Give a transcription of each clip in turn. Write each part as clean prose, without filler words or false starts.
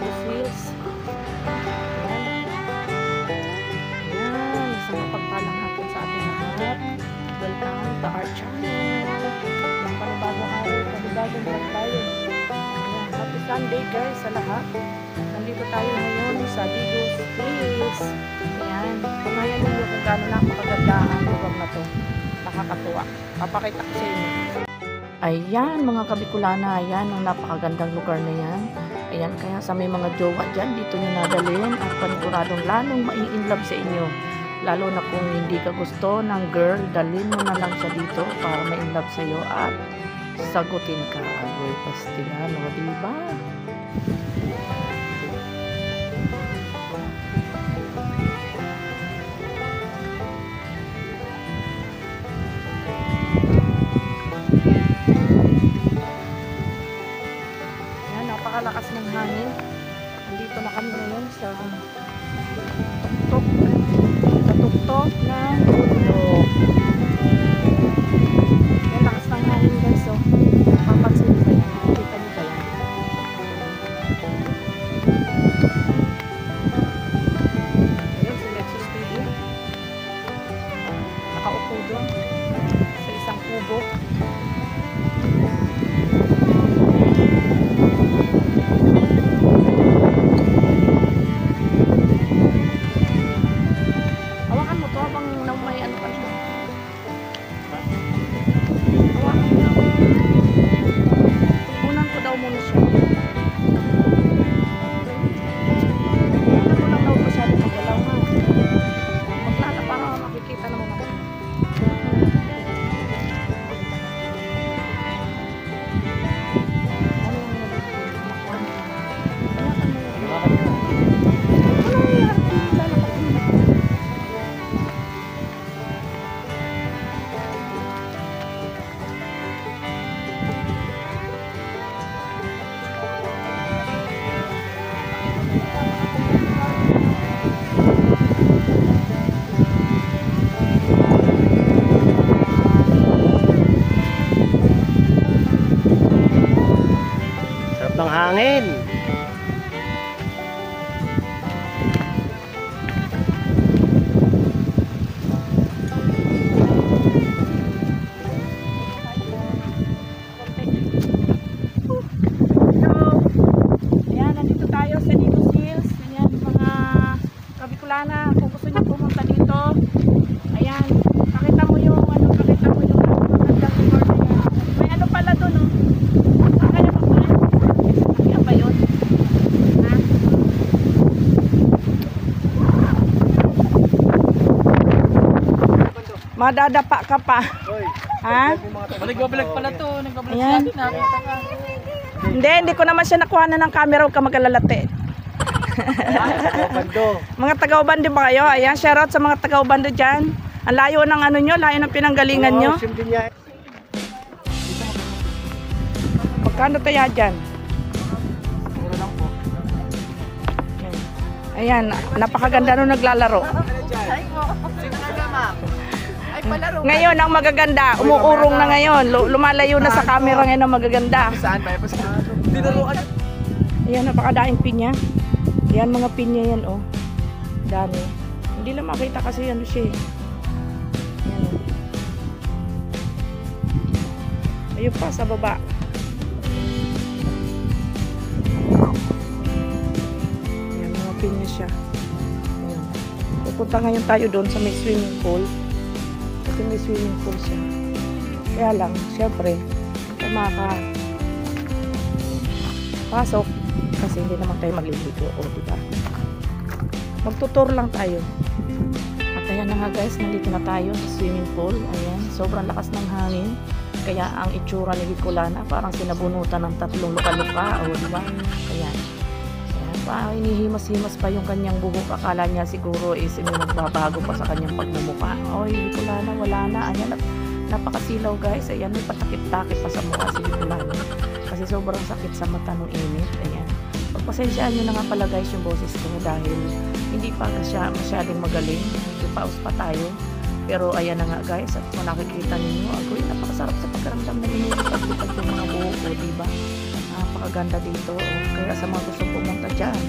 Negros Hills. Ayan, isang mapagpalang hapon sa ating lahat. Welcome to our channel. Yung panibagong araw, panibagong vlog tayo. Ayan, happy Sunday guys sa lahat. Nandito tayo ngayon sa Negros Hills. Ayan, kumayan ninyo kung gaano napakaganda ang lugar na to. Nakakatuwa. Papakita ko sa inyo. Ayan mga kabikulana, ayan ang napakagandang lugar na yan. Ayan, kaya sa may mga jowa dyan, dito nyo nadalhin at paniguradong lalong mai-inlove sa inyo. Lalo na kung hindi ka gusto ng girl, dalhin mo na lang siya dito para ma-inlove sa iyo at sagutin ka. Agoy pastilan, o diba? Napakalakas ng hangin. Nandito na kami ngayon sa tuktok ng bundok. Ang lakas ng hangin guys, so papansin nyo ba yan? Nakikita nyo ba yan? Ayun, si Lexus TV. Nakaupo doon sa isang kubo. Ng hangin. Ayan, nandito tayo sa Negros Hills. Ayan, mga kabikulana, kung gusto nyo pumunta dito, ayan, pakita mo yung magandang lugar na yan. May ano pala doon, no? Saan kayo magpunan? Ayan ba yun? Ha? Madadapa ka pa. Ha? Nagbablog pala to. Nagbablog Ayan. siya. Nakita ka. Hindi ko naman siya nakuha na ng camera. Huwag ka magalalate. Mga taga-Ubando ba kayo? Ayan, shoutout sa mga taga-Ubando dyan. Ang layo ng ano nyo, layo ng pinanggalingan nyo. Magkano tayo dyan? Ayan, napakaganda nung naglalaro. Ngayon, ang magaganda, umuurong na ngayon. Lumalayo na sa camera ngayon ang magaganda. Saan ba? Dinaruan. Ayan, napakadaing pinya. Ayan, mga pinya yan, oh. Dami. Hindi lang makita kasi ano siya, eh. Ayan, oh. Ayun pa, sa baba. Ayan, mga pinya siya. Ayan. Pupunta ngayon tayo doon sa may swimming pool. Kasi may swimming pool siya. Kaya lang, syempre, kung makapasok, kasi hindi naman tayo magliligo, o diba? Magtutur lang tayo. At ayan na nga guys, nandito na tayo sa swimming pool. Ayan, sobrang lakas ng hangin. Kaya ang itsura ni Bicolana parang sinabunutan ng 3 luka-luka, o diba? Ayan. Ayan, inihimas-himas pa yung kanyang buhok. Akala niya siguro is magbabago pa sa kanyang pagmumukha. Oy, Bicolana, wala na. Ayan, napakasilaw guys. Ayan, may patakip-takip pa sa mukha si Bicolana. Kasi sobrang sakit sa mata nung init. Ayan. Pagpasensyaan nyo na nga pala guys yung boses ko dahil hindi pa siya masyadong magaling. Medyo paus pa tayo. Pero ayan na nga guys, at kung nakikita ninyo, agoy, napakasarap sa pagkaramdam na inilipad-lipad yung mga buhok ko, diba? napakaganda dito. Kaya sa mga gustong pumunta dyan,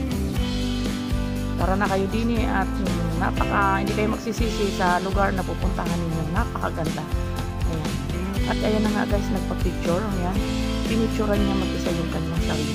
tara na kayo din at hindi kayo magsisisi sa lugar na pupuntahan ninyo. Napakaganda. Ayan. At ayan na nga guys, nagpa-picture. Ayan. Pinicturean niya mag-isa yung kanyang sarili.